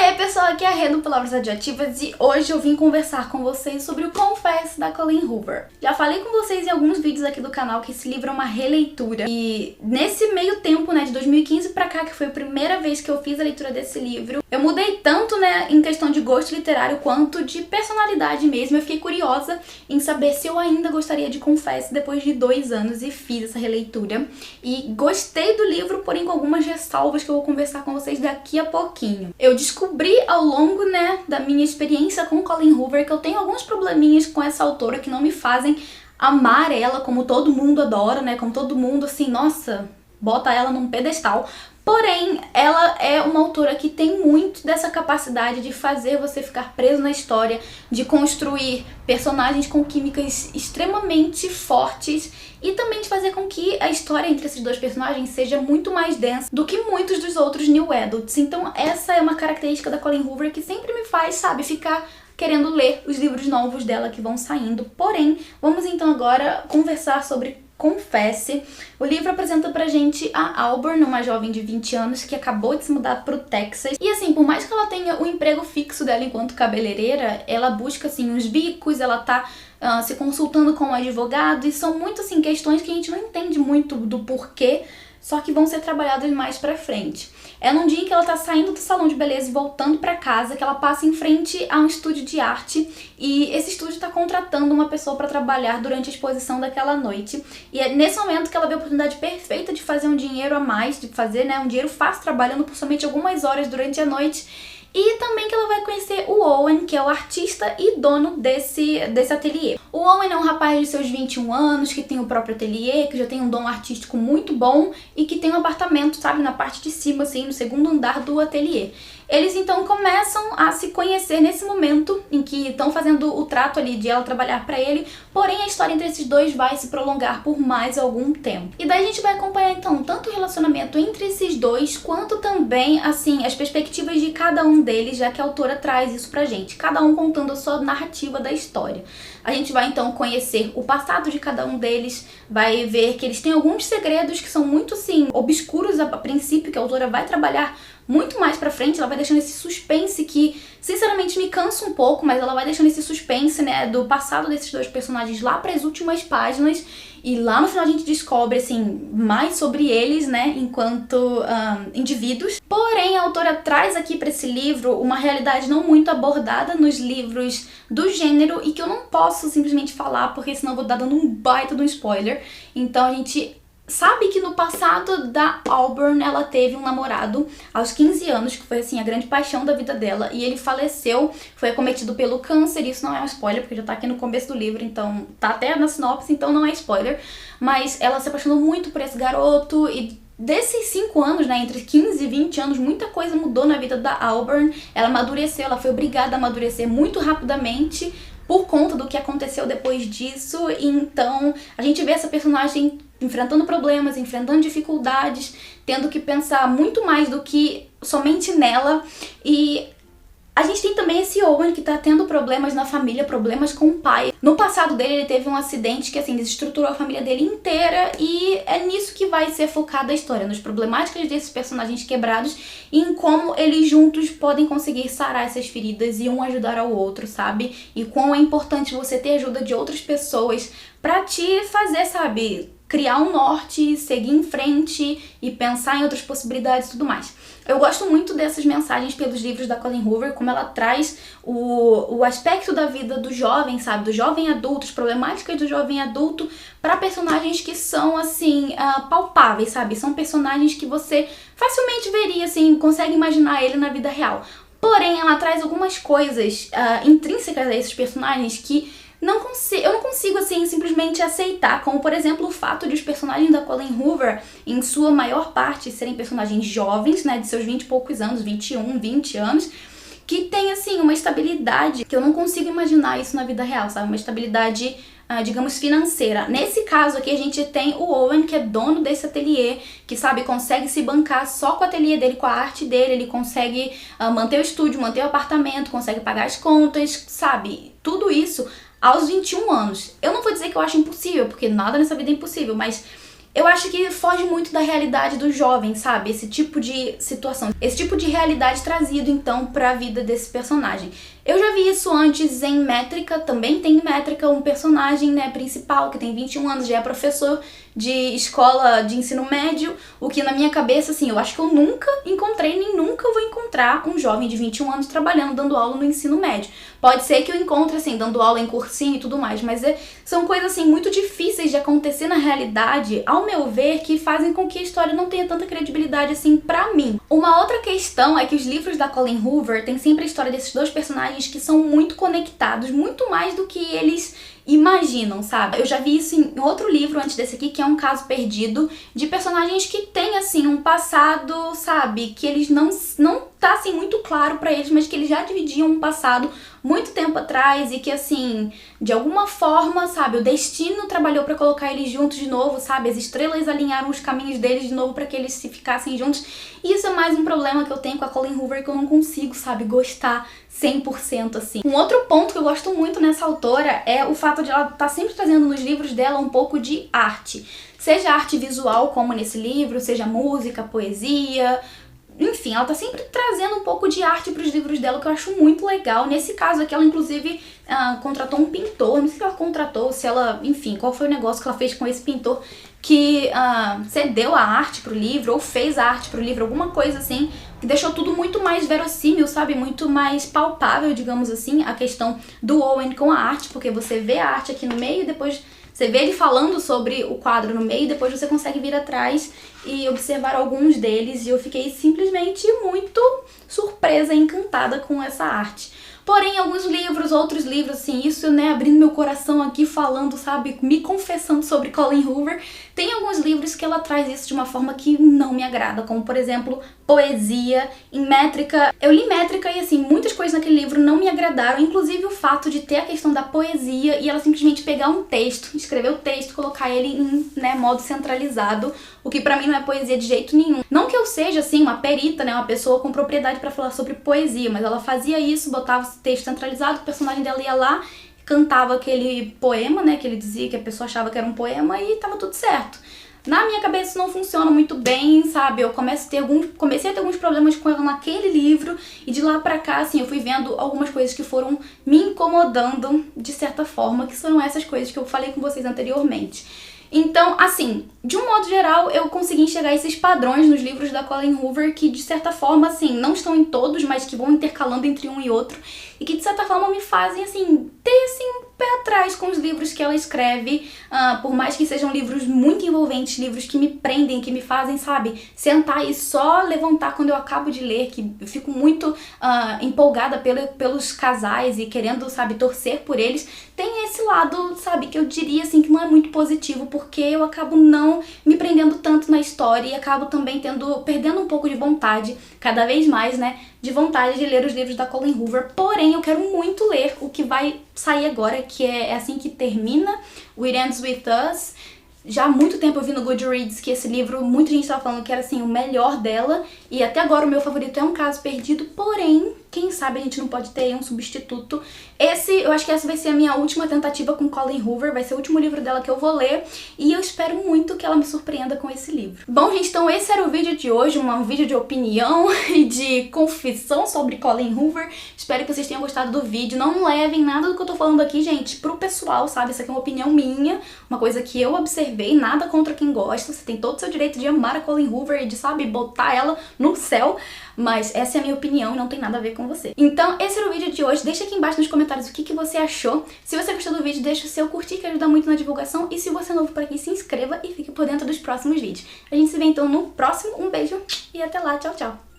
Oi pessoal, aqui é a Rê do Palavras Radioativas e hoje eu vim conversar com vocês sobre o Confess da Colleen Hoover. Já falei com vocês em alguns vídeos aqui do canal que esse livro é uma releitura e nesse meio tempo, de 2015 pra cá, que foi a primeira vez que eu fiz a leitura desse livro, eu mudei tanto, em questão de gosto literário quanto de personalidade mesmo. Eu fiquei curiosa em saber se eu ainda gostaria de Confess depois de 2 anos e fiz essa releitura. E gostei do livro, porém com algumas ressalvas que eu vou conversar com vocês daqui a pouquinho. Eu descobri ao longo, da minha experiência com Colleen Hoover que eu tenho alguns probleminhas com essa autora que não me fazem amar ela como todo mundo adora, como todo mundo, assim, nossa, bota ela num pedestal. Porém, ela é uma autora que tem muito dessa capacidade de fazer você ficar preso na história, de construir personagens com químicas extremamente fortes e também de fazer com que a história entre esses dois personagens seja muito mais densa do que muitos dos outros New Adults. Então essa é uma característica da Colleen Hoover que sempre me faz, ficar querendo ler os livros novos dela que vão saindo. Porém, vamos então agora conversar sobre Confess. O livro apresenta pra gente a Auburn, uma jovem de 20 anos que acabou de se mudar pro Texas. E assim, por mais que ela tenha o emprego fixo dela enquanto cabeleireira, ela busca assim uns bicos, ela tá se consultando com um advogado, e são muito assim questões que a gente não entende muito do porquê, só que vão ser trabalhadas mais pra frente. É num dia em que ela tá saindo do salão de beleza e voltando pra casa que ela passa em frente a um estúdio de arte, e esse estúdio tá contratando uma pessoa pra trabalhar durante a exposição daquela noite. E é nesse momento que ela vê a oportunidade perfeita de fazer um dinheiro a mais, de fazer um dinheiro fácil trabalhando por somente algumas horas durante a noite. E também que ela vai conhecer o Owen, que é o artista e dono desse ateliê. O Owen é um rapaz de seus 21 anos, que tem o próprio ateliê, que já tem um dom artístico muito bom e que tem um apartamento, na parte de cima, assim, no segundo andar do ateliê. Eles então começam a se conhecer nesse momento em que estão fazendo o trato ali de ela trabalhar pra ele, porém a história entre esses dois vai se prolongar por mais algum tempo. E daí a gente vai acompanhar então tanto o relacionamento entre esses dois, quanto também, assim, as perspectivas de cada um deles, já que a autora traz isso pra gente, cada um contando a sua narrativa da história. A gente vai então conhecer o passado de cada um deles, vai ver que eles têm alguns segredos que são muito, assim, obscuros a princípio, que a autora vai trabalhar muito mais pra frente. Ela vai deixando esse suspense que, sinceramente, me cansa um pouco, mas ela vai deixando esse suspense, do passado desses dois personagens lá pras últimas páginas, e lá no final a gente descobre, assim, mais sobre eles, enquanto indivíduos. Porém, a autora traz aqui pra esse livro uma realidade não muito abordada nos livros do gênero e que eu não posso simplesmente falar, porque senão eu vou estar dando um baita de um spoiler. Então a gente sabe que no passado da Auburn ela teve um namorado aos 15 anos, que foi assim a grande paixão da vida dela, e ele faleceu, foi acometido pelo câncer. Isso não é um spoiler, porque já tá aqui no começo do livro, então tá até na sinopse, então não é spoiler. Mas ela se apaixonou muito por esse garoto, e desses 5 anos, entre 15 e 20 anos, muita coisa mudou na vida da Auburn. Ela amadureceu, ela foi obrigada a amadurecer muito rapidamente por conta do que aconteceu depois disso. Então a gente vê essa personagem enfrentando problemas, enfrentando dificuldades, tendo que pensar muito mais do que somente nela. E a gente tem também esse Owen que tá tendo problemas na família, problemas com o pai. No passado dele, ele teve um acidente que, assim, desestruturou a família dele inteira, e é nisso que vai ser focada a história, nas problemáticas desses personagens quebrados e em como eles juntos podem conseguir sarar essas feridas e um ajudar ao outro, E quão é importante você ter ajuda de outras pessoas pra te fazer, criar um norte, seguir em frente e pensar em outras possibilidades e tudo mais. Eu gosto muito dessas mensagens pelos livros da Colleen Hoover, como ela traz o aspecto da vida do jovem, do jovem adulto, as problemáticas do jovem adulto, para personagens que são, assim, palpáveis, São personagens que você facilmente veria, assim, consegue imaginar ele na vida real. Porém, ela traz algumas coisas intrínsecas a esses personagens que eu não consigo, assim, simplesmente aceitar, como, por exemplo, o fato de os personagens da Colleen Hoover, em sua maior parte, serem personagens jovens, de seus 20 e poucos anos, 21, 20 anos, que tem, assim, uma estabilidade que eu não consigo imaginar isso na vida real, Uma estabilidade, digamos, financeira. Nesse caso aqui, a gente tem o Owen, que é dono desse ateliê, que, consegue se bancar só com o ateliê dele, com a arte dele. Ele consegue manter o estúdio, manter o apartamento, consegue pagar as contas, Tudo isso aos 21 anos. Eu não vou dizer que eu acho impossível, porque nada nessa vida é impossível, mas eu acho que foge muito da realidade do jovem, sabe? Esse tipo de situação, esse tipo de realidade trazido, então, pra vida desse personagem. Eu já vi isso antes em Métrica, também tem em Métrica um personagem, né, principal, que tem 21 anos, já é professor de escola de ensino médio, o que na minha cabeça, assim, eu acho que eu nunca encontrei, nem nunca vou encontrar um jovem de 21 anos trabalhando, dando aula no ensino médio. Pode ser que eu encontre, assim, dando aula em cursinho e tudo mais, mas são coisas, assim, muito difíceis de acontecer na realidade, ao meu ver, que fazem com que a história não tenha tanta credibilidade, assim, pra mim. Uma outra questão é que os livros da Colleen Hoover têm sempre a história desses dois personagens que são muito conectados, muito mais do que eles imaginam, sabe? Eu já vi isso em outro livro antes desse aqui, que é Um Caso Perdido, de personagens que têm, assim, um passado, sabe? Que eles não tá, assim, muito claro pra eles, mas que eles já dividiam um passado muito tempo atrás e que, assim, de alguma forma, sabe, o destino trabalhou pra colocar eles juntos de novo, sabe? As estrelas alinharam os caminhos deles de novo pra que eles se ficassem juntos. E isso é mais um problema que eu tenho com a Colleen Hoover, que eu não consigo, sabe, gostar 100% assim. Um outro ponto que eu gosto muito nessa autora é o fato de ela estar sempre trazendo nos livros dela um pouco de arte. Seja arte visual, como nesse livro, seja música, poesia... Enfim, ela tá sempre trazendo um pouco de arte pros livros dela, que eu acho muito legal. Nesse caso aqui, ela inclusive contratou um pintor, não sei se ela contratou, se ela... Enfim, qual foi o negócio que ela fez com esse pintor que cedeu a arte pro livro, ou fez a arte pro livro, alguma coisa assim, que deixou tudo muito mais verossímil, sabe? Muito mais palpável, digamos assim, a questão do Owen com a arte, porque você vê a arte aqui no meio e depois... Você vê ele falando sobre o quadro no meio e depois você consegue vir atrás e observar alguns deles, e eu fiquei simplesmente muito surpresa e encantada com essa arte. Porém, alguns livros, outros livros, assim, isso, né, abrindo meu coração aqui, falando, sabe, me confessando sobre Colleen Hoover, tem alguns livros que ela traz isso de uma forma que não me agrada, como, por exemplo, poesia. Em Métrica, eu li Métrica e, assim, muitas coisas naquele livro não me agradaram, inclusive o fato de ter a questão da poesia e ela simplesmente pegar um texto, escrever o texto, colocar ele em, né, modo centralizado, o que pra mim não é poesia de jeito nenhum. Não que eu seja, assim, uma perita, né, uma pessoa com propriedade pra falar sobre poesia, mas ela fazia isso, botava o texto centralizado, o personagem dela ia lá, cantava aquele poema, né, que ele dizia que a pessoa achava que era um poema e tava tudo certo. Na minha cabeça isso não funciona muito bem, sabe? Eu comecei a ter alguns problemas com ela naquele livro e de lá pra cá, assim, eu fui vendo algumas coisas que foram me incomodando de certa forma, que são essas coisas que eu falei com vocês anteriormente. Então, assim, de um modo geral, eu consegui enxergar esses padrões nos livros da Colleen Hoover que, de certa forma, assim, não estão em todos, mas que vão intercalando entre um e outro e que, de certa forma, me fazem, assim, ter, assim, um pé atrás com os livros que ela escreve, por mais que sejam livros muito envolventes, livros que me prendem, que me fazem, sabe, sentar e só levantar quando eu acabo de ler, que eu fico muito empolgada pelos casais e querendo, sabe, torcer por eles. Tem esse lado, sabe, que eu diria, assim, que não é muito positivo, porque eu acabo não me prendendo tanto na história e acabo também perdendo um pouco de vontade, cada vez mais, né, de vontade de ler os livros da Colleen Hoover. Porém, eu quero muito ler o que vai sair agora, que é assim que termina, It Ends With Us. Já há muito tempo eu vi no Goodreads que esse livro, muita gente estava falando que era, assim, o melhor dela, e até agora o meu favorito é Um Caso Perdido, porém, quem sabe a gente não pode ter um substituto. Eu acho que essa vai ser a minha última tentativa com Colleen Hoover, vai ser o último livro dela que eu vou ler, e eu espero muito que ela me surpreenda com esse livro. Bom, gente, então esse era o vídeo de hoje, um vídeo de opinião e de confissão sobre Colleen Hoover. Espero que vocês tenham gostado do vídeo. Não levem nada do que eu tô falando aqui, gente, pro pessoal, sabe? Isso aqui é uma opinião minha, uma coisa que eu observei, nada contra quem gosta. Você tem todo o seu direito de amar a Colleen Hoover e de, sabe, botar ela no céu, mas essa é a minha opinião e não tem nada a ver com você. Então, esse era o vídeo de hoje. Deixa aqui embaixo nos comentários o que você achou. Se você gostou do vídeo, deixa o seu curtir, que ajuda muito na divulgação. E se você é novo por aqui, se inscreva e fique por dentro dos próximos vídeos. A gente se vê então no próximo. Um beijo e até lá. Tchau, tchau.